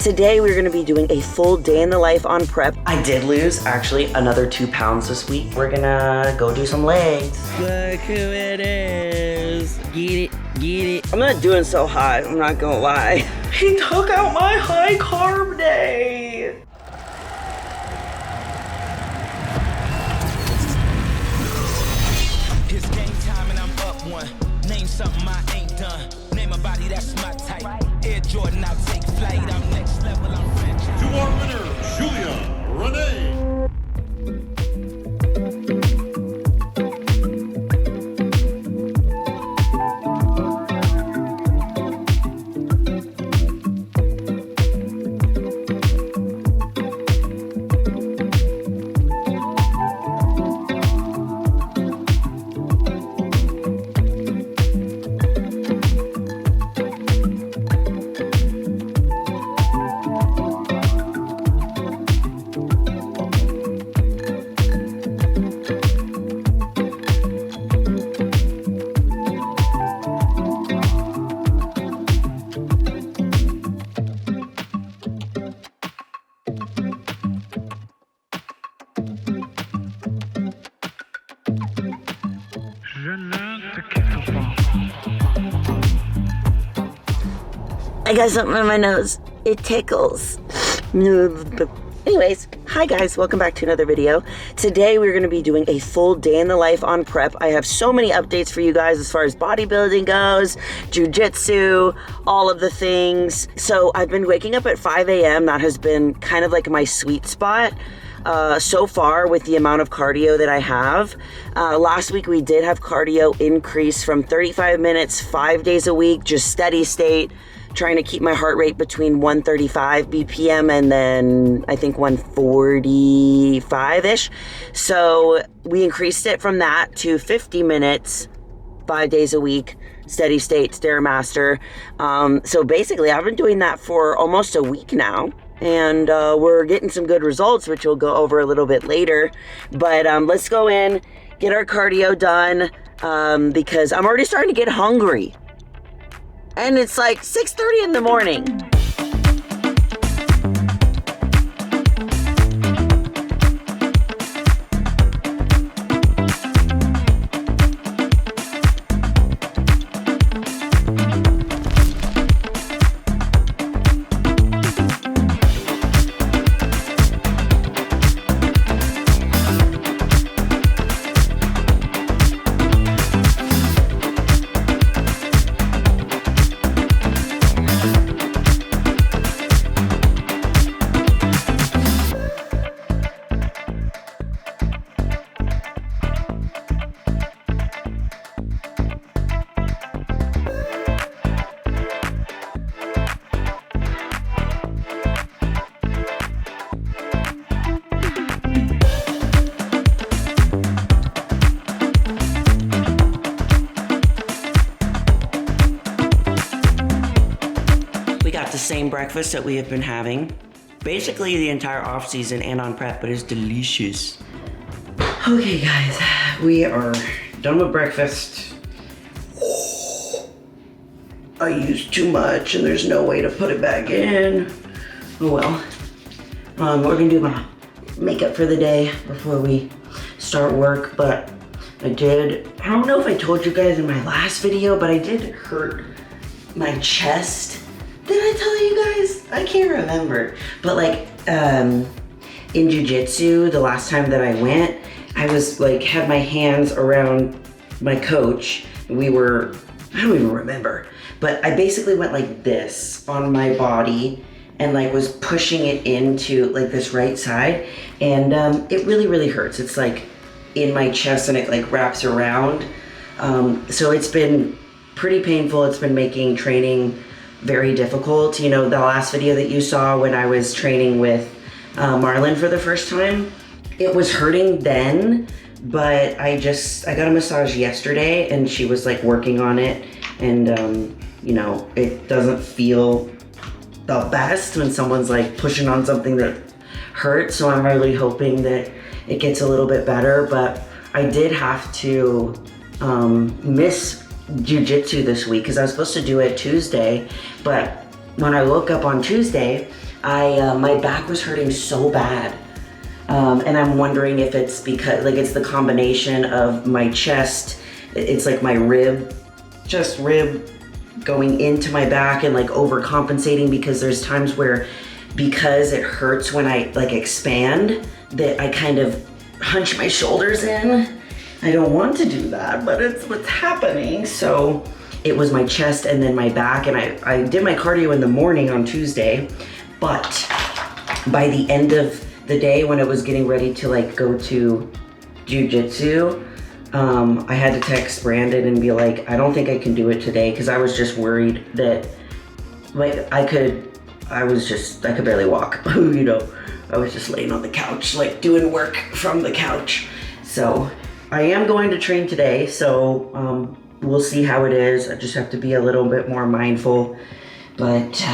Today we're gonna be doing a full day in the life on prep. I did lose actually another 2 pounds this week. We're gonna go do some legs. Look who it is. Get it, get it. I'm not doing so hot, I'm not gonna lie. He took out my high carb day. It's game time and I'm up one. Name something I ain't done. Name a body that's my type. Air Jordan, I'll take flight. I'm next level, I'm rich. To our winner, Julia Rene. I got something in my nose. It tickles. Anyways, hi guys, welcome back to another video. Today we're gonna be doing a full day in the life on prep. I have so many updates for you guys as far as bodybuilding goes, jujitsu, all of the things. So I've been waking up at 5 a.m. That has been kind of like my sweet spot. So far with the amount of cardio that I have. Last week we did have cardio increase from 35 minutes, 5 days a week, just steady state, trying to keep my heart rate between 135 BPM and then I think 145-ish. So we increased it from that to 50 minutes, 5 days a week, steady state, Stairmaster. So basically I've been doing that for almost a week now. And we're getting some good results, which we'll go over a little bit later. But let's go in, get our cardio done, because I'm already starting to get hungry. And it's like 6:30 in the morning. The same breakfast that we have been having basically the entire off season and on prep, but it's delicious. Okay guys, we are done with breakfast. I used too much and there's no way to put it back in. Oh well. We're gonna do my makeup for the day before we start work, but I don't know if I told you guys in my last video, but I did hurt my chest. Did I tell you guys? I can't remember. But like in jujitsu, the last time that I went, I was like, had my hands around my coach. I don't even remember. But I basically went like this on my body and like was pushing it into like this right side. And it really, really hurts. It's like in my chest and it like wraps around. So it's been pretty painful. It's been making training very difficult. You know, the last video that you saw when I was training with Marlon for the first time, it was hurting then, but I got a massage yesterday and she was like working on it, and you know, it doesn't feel the best when someone's like pushing on something that hurts, so I'm really hoping that it gets a little bit better. But I did have to miss jiu-jitsu this week because I was supposed to do it Tuesday, but when I woke up on Tuesday, my back was hurting so bad. And I'm wondering if it's because, like, it's the combination of my chest, it's like my rib going into my back and like overcompensating, because there's times where, because it hurts when I like expand, that I kind of hunch my shoulders in. I don't want to do that, but it's what's happening. So it was my chest and then my back, and I did my cardio in the morning on Tuesday, but by the end of the day, when I was getting ready to like go to jiu-jitsu, I had to text Brandon and be like, I don't think I can do it today, because I was just worried that like I could barely walk. You know, I was just laying on the couch, like doing work from the couch. So I am going to train today, so we'll see how it is. I just have to be a little bit more mindful, but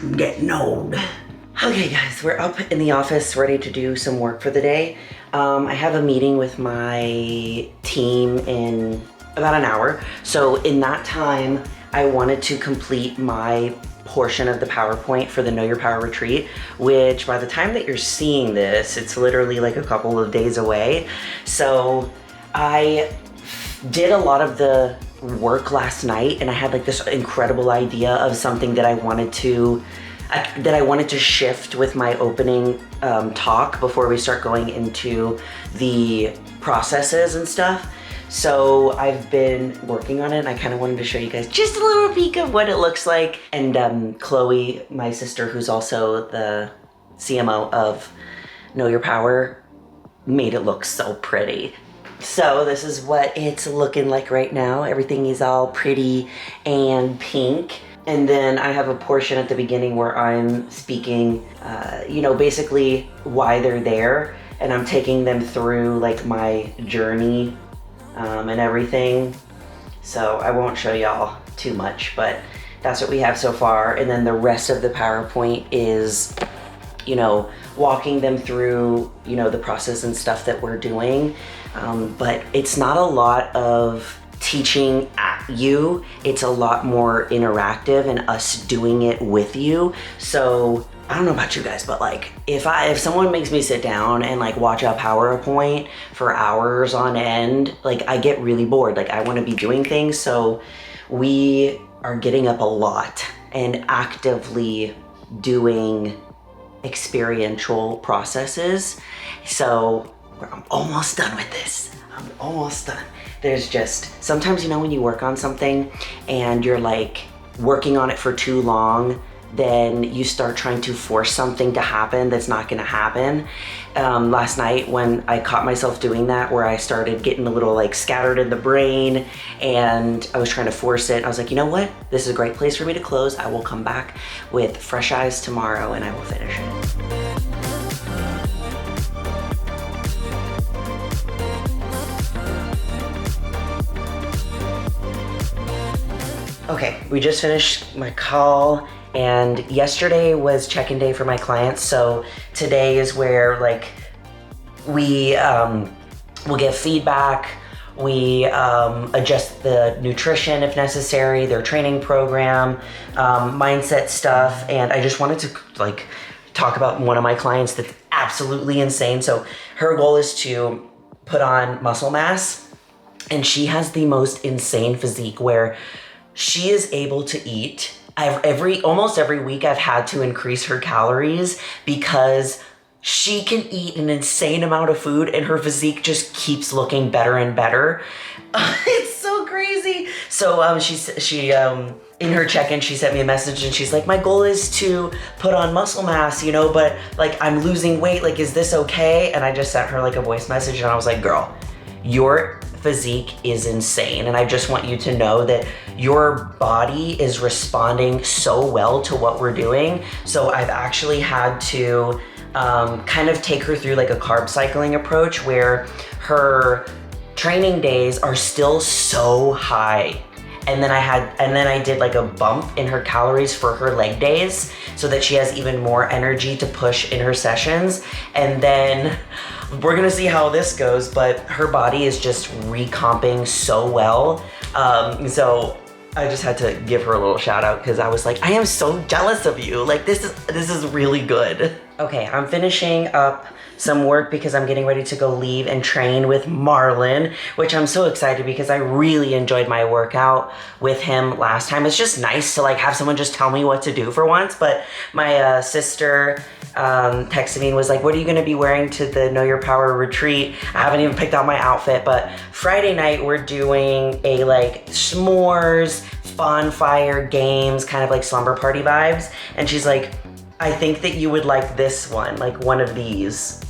I'm getting old. Okay guys, we're up in the office ready to do some work for the day. I have a meeting with my team in about an hour. So in that time, I wanted to complete my portion of the PowerPoint for the Know Your Power retreat, which by the time that you're seeing this, it's literally like a couple of days away. So I did a lot of the work last night, and I had like this incredible idea of something that I wanted to shift with my opening talk before we start going into the processes and stuff. So I've been working on it, and I kind of wanted to show you guys just a little peek of what it looks like. And Chloe, my sister, who's also the CMO of Know Your Power, made it look so pretty. So this is what it's looking like right now. Everything is all pretty and pink. And then I have a portion at the beginning where I'm speaking, you know, basically why they're there. And I'm taking them through like my journey and everything. So I won't show y'all too much, but that's what we have so far. And then the rest of the PowerPoint is, you know, walking them through, you know, the process and stuff that we're doing. But it's not a lot of teaching at you, it's a lot more interactive and us doing it with you. So I don't know about you guys, but like if someone makes me sit down and like watch a PowerPoint for hours on end, like I get really bored. Like I want to be doing things. So we are getting up a lot and actively doing experiential processes. So I'm almost done with this. I'm almost done. There's just, sometimes, you know, when you work on something and you're like working on it for too long, then you start trying to force something to happen that's not gonna happen. Last night when I caught myself doing that, where I started getting a little like scattered in the brain and I was trying to force it, I was like, you know what? This is a great place for me to close. I will come back with fresh eyes tomorrow and I will finish it. Okay, we just finished my call, and yesterday was check-in day for my clients. So today is where like we will give feedback, we adjust the nutrition if necessary, their training program, mindset stuff. And I just wanted to like talk about one of my clients that's absolutely insane. So her goal is to put on muscle mass, and she has the most insane physique where she is able to eat. Almost every week I've had to increase her calories because she can eat an insane amount of food and her physique just keeps looking better and better. It's so crazy. So she in her check-in, she sent me a message and she's like, my goal is to put on muscle mass, you know, but like I'm losing weight. Like, is this okay? And I just sent her like a voice message and I was like, girl, your physique is insane, and I just want you to know that your body is responding so well to what we're doing. So I've actually had to kind of take her through like a carb cycling approach where her training days are still so high, and then I did like a bump in her calories for her leg days so that she has even more energy to push in her sessions. And then we're gonna see how this goes, but her body is just recomping so well. So I just had to give her a little shout out because I was like, I am so jealous of you. Like this is really good. Okay, I'm finishing up some work because I'm getting ready to go leave and train with Marlon, which I'm so excited because I really enjoyed my workout with him last time. It's just nice to like have someone just tell me what to do for once. But my sister texted me and was like, what are you gonna be wearing to the Know Your Power retreat? I haven't even picked out my outfit, but Friday night we're doing a like s'mores, bonfire games, kind of like slumber party vibes. And she's like, I think that you would like this one, like one of these.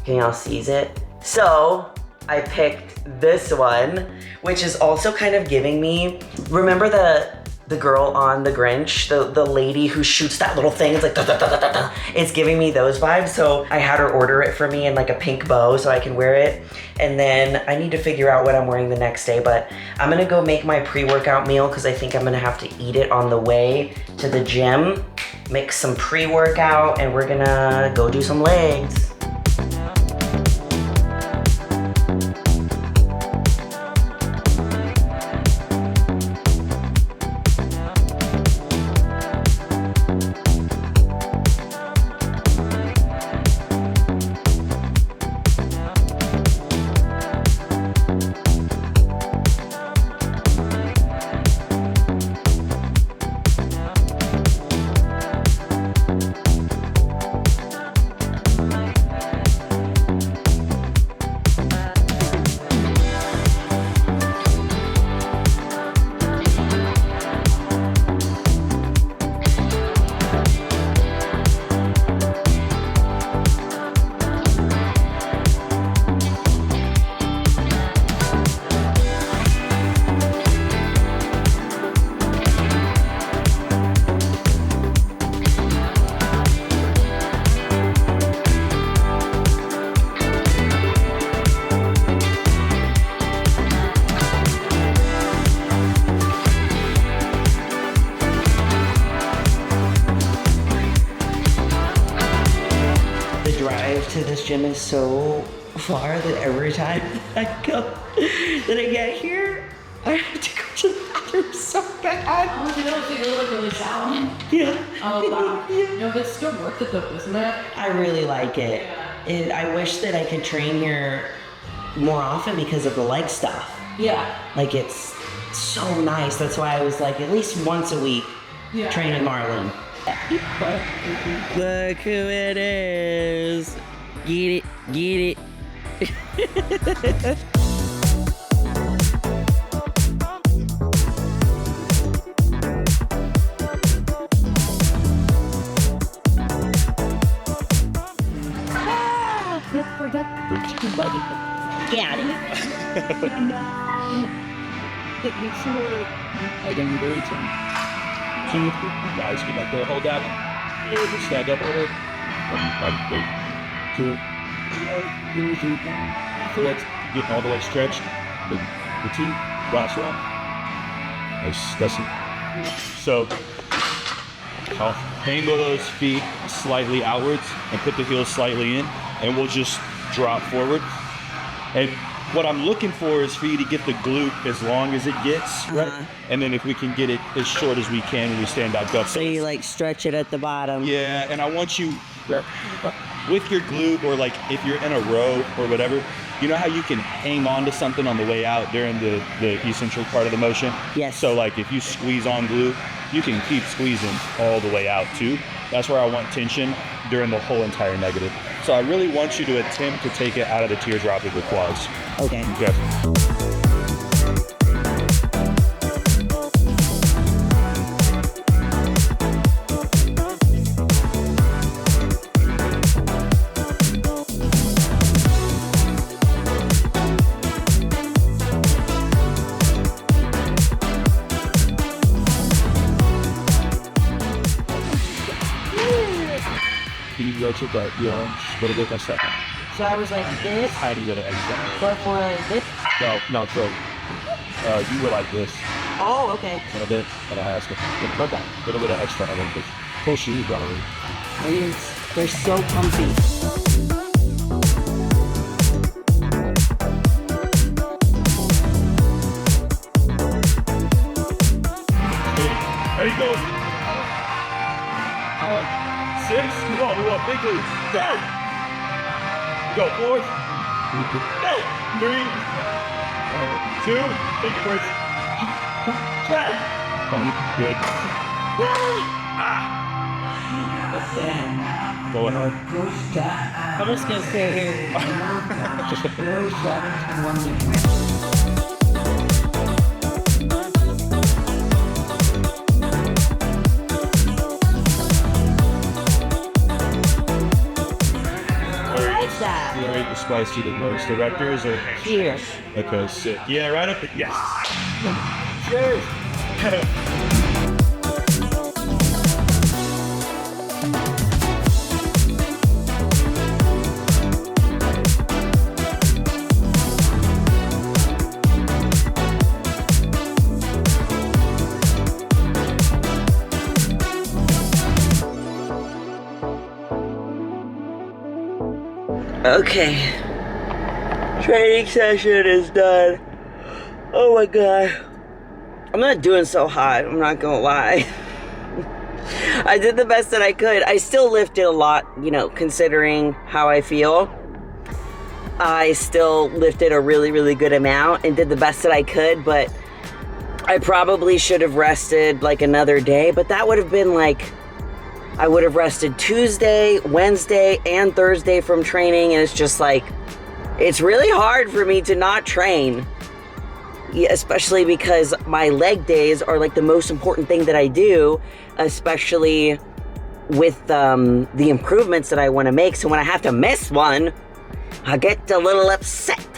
Can y'all seize it? So I picked this one, which is also kind of giving me, remember the girl on The Grinch, the lady who shoots that little thing, it's like da, da, da, da, da. It's giving me those vibes. So I had her order it for me in like a pink bow so I can wear it. And then I need to figure out what I'm wearing the next day, but I'm gonna go make my pre-workout meal because I think I'm gonna have to eat it on the way to the gym. Mix some pre-workout and we're gonna go do some legs. To this gym is so far that every time I go that I get here, I have to go to the bathroom so bad. Oh, you don't think it really sound? Yeah. Oh, wow. Yeah. No, but it's still worth it though, isn't it? I really like it. And I wish that I could train here more often because of the leg stuff. Yeah. Like it's so nice. That's why I was like at least once a week training Marlon. Look who it is. Get it, get it. Get out of here. I can do it. Two guys, get back there, hold that. Stand up a little. 1, 2, 3. Let's get all the way stretched. The two, last one. Nice, that's it. So, I'll angle those feet slightly outwards and put the heels slightly in, and we'll just drop forward. And what I'm looking for is for you to get the glute as long as it gets, right? And then if we can get it as short as we can when we stand back up. So you like stretch it at the bottom. Yeah, and I want you, with your glute, or like if you're in a row or whatever, you know how you can hang on to something on the way out during the eccentric part of the motion? Yes. So like if you squeeze on glute, you can keep squeezing all the way out too. That's where I want tension during the whole entire negative. So I really want you to attempt to take it out of the teardrop of the quads. Okay. Okay. You go to the, little bit that's that. So I was like this. How do you go to exit? For this. No, so you were like this Oh, okay. a little bit, and I asked a little bit of extra on them, because full shoes probably. They're so comfy. 6. Come on, move up. Big glutes. Go. 4. 3. 2. Take it first. Good. Go ahead. I'm just gonna stay here. That. You rate the spicy the most, the directors or Here. okay, sick. Yeah, right up. Yes. Cheers. Okay, training session is done. Oh my god, I'm not doing so hot, I'm not gonna lie. I did the best that I could. I still lifted a lot, you know, considering how I feel. I still lifted a really, really good amount and did the best that I could, but I probably should have rested like another day, but that would have been like, I would have rested Tuesday, Wednesday, and Thursday from training, and it's just like, it's really hard for me to not train. Yeah, especially because my leg days are like the most important thing that I do, especially with the improvements that I want to make. So when I have to miss one, I get a little upset.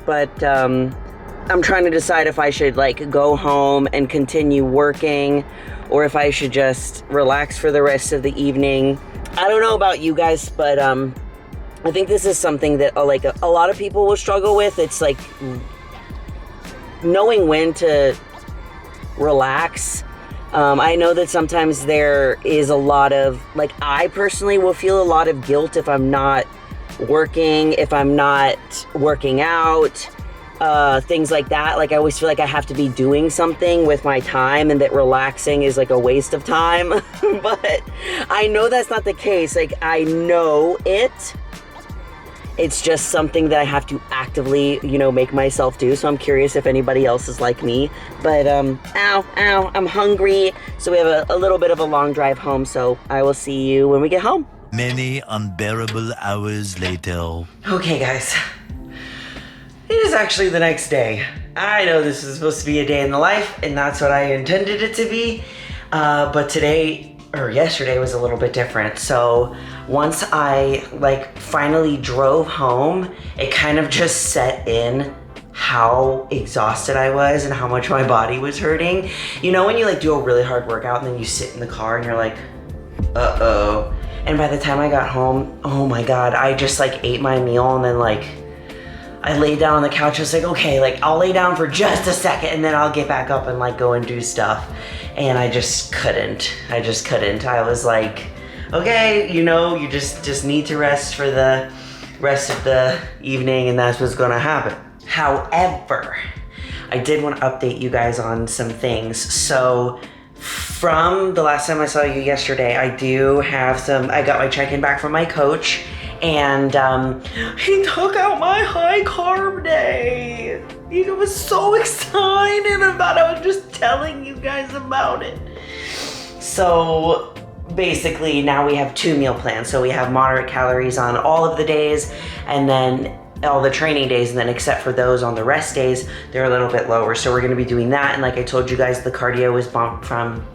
But I'm trying to decide if I should like go home and continue working, or if I should just relax for the rest of the evening. I don't know about you guys, but I think this is something that like a lot of people will struggle with. It's like knowing when to relax. I know that sometimes there is a lot of, like, I personally will feel a lot of guilt if I'm not working, if I'm not working out, things like that. Like, I always feel like I have to be doing something with my time and that relaxing is like a waste of time. But I know that's not the case. Like, I know it. It's just something that I have to actively, you know, make myself do. So I'm curious if anybody else is like me. But, ow, I'm hungry. So we have a little bit of a long drive home. So I will see you when we get home. Many unbearable hours later. Okay, guys. It is actually the next day. I know this is supposed to be a day in the life, and that's what I intended it to be. But today, or yesterday, was a little bit different. So once I like finally drove home, it kind of just set in how exhausted I was and how much my body was hurting. You know when you like do a really hard workout and then you sit in the car and you're like, uh-oh. And by the time I got home, oh my God, I just like ate my meal and then like, I laid down on the couch. I was like, okay, like I'll lay down for just a second and then I'll get back up and like go and do stuff. And I just couldn't. I was like, okay, you know, you just need to rest for the rest of the evening and that's what's gonna happen. However, I did want to update you guys on some things. So from the last time I saw you yesterday, I got my check-in back from my coach. And he took out my high carb day. He was so excited about it. I was just telling you guys about it. So basically now we have 2 meal plans. So we have moderate calories on all of the days and then all the training days, and then except for those on the rest days, they're a little bit lower. So we're gonna be doing that. And like I told you guys, the cardio was bumped from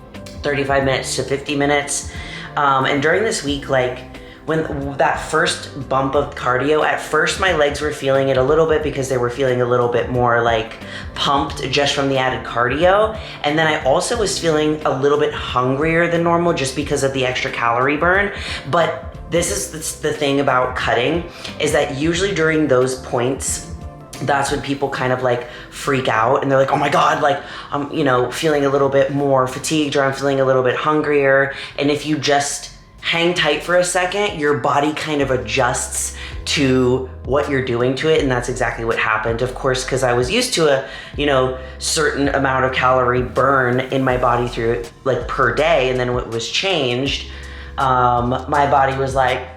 35 minutes to 50 minutes. And during this week, like, when that first bump of cardio, at first my legs were feeling it a little bit because they were feeling a little bit more like pumped just from the added cardio. And then I also was feeling a little bit hungrier than normal just because of the extra calorie burn. But this is the thing about cutting, is that usually during those points, that's when people kind of like freak out and they're like, oh my God, like I'm, you know, feeling a little bit more fatigued, or I'm feeling a little bit hungrier. And if you just hang tight for a second, your body kind of adjusts to what you're doing to it. And that's exactly what happened. Of course, because I was used to a, you know, certain amount of calorie burn in my body through like per day. And then what was changed, my body was like,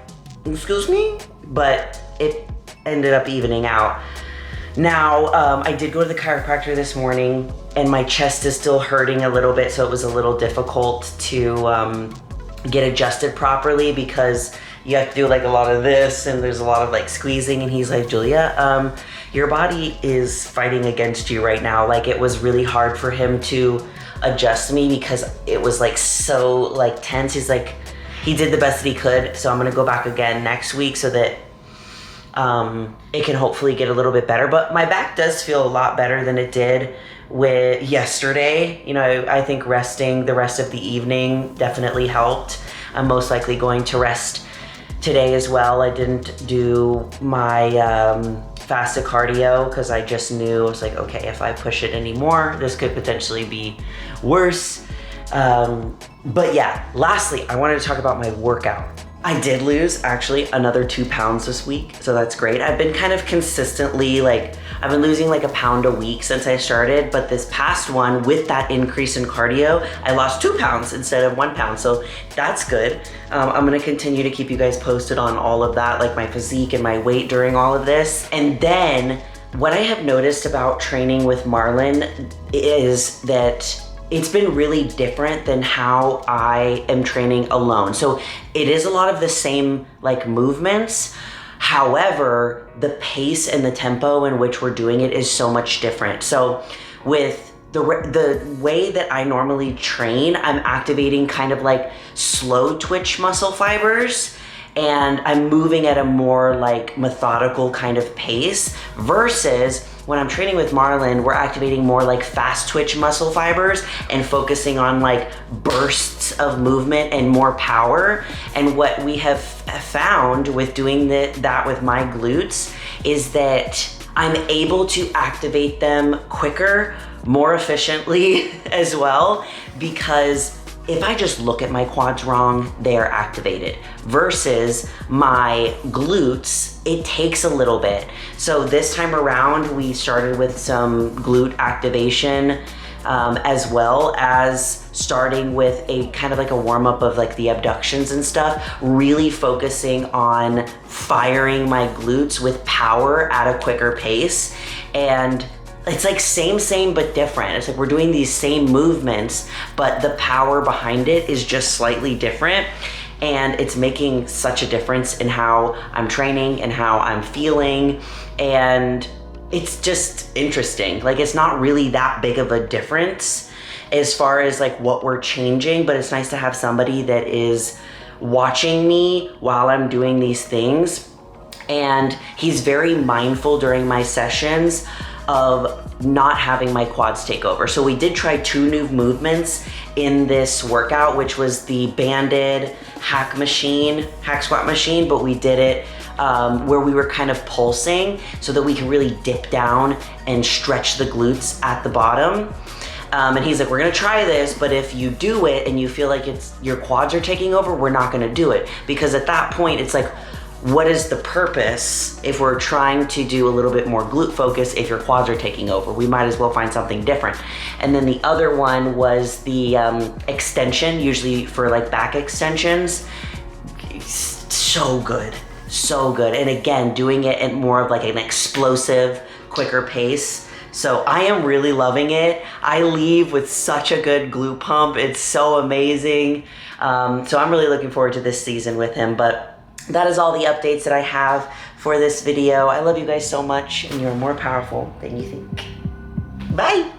excuse me? But it ended up evening out. Now, I did go to the chiropractor this morning and my chest is still hurting a little bit, so it was a little difficult to get adjusted properly because you have to do like a lot of this and there's a lot of like squeezing, and he's like, Julia, your body is fighting against you right now. Like, it was really hard for him to adjust me because it was like so like tense. He's like, he did the best that he could, so I'm gonna go back again next week so that it can hopefully get a little bit better. But my back does feel a lot better than it did with yesterday. You know, I think resting the rest of the evening definitely helped. I'm most likely going to rest today as well. I didn't do my fasted cardio because I just knew, I was like, okay, if I push it anymore, this could potentially be worse. But yeah, lastly, I wanted to talk about my workout. I did lose actually another 2 pounds this week, so that's great. I've been kind of consistently I've been losing like a pound a week since I started, but this past one, with that increase in cardio, I lost 2 pounds instead of 1 pound, so that's good. I'm gonna continue to keep you guys posted on all of that, like my physique and my weight during all of this. And then what I have noticed about training with Marlon is that it's been really different than how I am training alone. So it is a lot of the same like movements. However, the pace and the tempo in which we're doing it is so much different. So with the way that I normally train, I'm activating kind of like slow twitch muscle fibers, and I'm moving at a more like methodical kind of pace, versus when I'm training with Marlon, we're activating more like fast twitch muscle fibers and focusing on like bursts of movement and more power. And what we have found with doing that with my glutes is that I'm able to activate them quicker, more efficiently as well, because if I just look at my quads wrong, they are activated. Versus my glutes, it takes a little bit. So this time around, we started with some glute activation, as well as starting with a kind of like a warm up of like the abductions and stuff, really focusing on firing my glutes with power at a quicker pace. And it's like same but different. It's like we're doing these same movements, but the power behind it is just slightly different. And it's making such a difference in how I'm training and how I'm feeling. And it's just interesting. Like, it's not really that big of a difference as far as like what we're changing, but it's nice to have somebody that is watching me while I'm doing these things. And he's very mindful during my sessions of not having my quads take over. So we did try 2 new movements in this workout, which was the banded hack squat machine, but we did it where we were kind of pulsing so that we can really dip down and stretch the glutes at the bottom. And he's like, we're gonna try this, but if you do it and you feel like your quads are taking over, we're not gonna do it. Because at that point, it's like, what is the purpose if we're trying to do a little bit more glute focus if your quads are taking over? We might as well find something different. And then the other one was the extension, usually for like back extensions. So good, so good. And again, doing it at more of like an explosive, quicker pace. So I am really loving it. I leave with such a good glute pump. It's so amazing. So I'm really looking forward to this season with him. But that is all the updates that I have for this video. I love you guys so much, and you're more powerful than you think. Bye.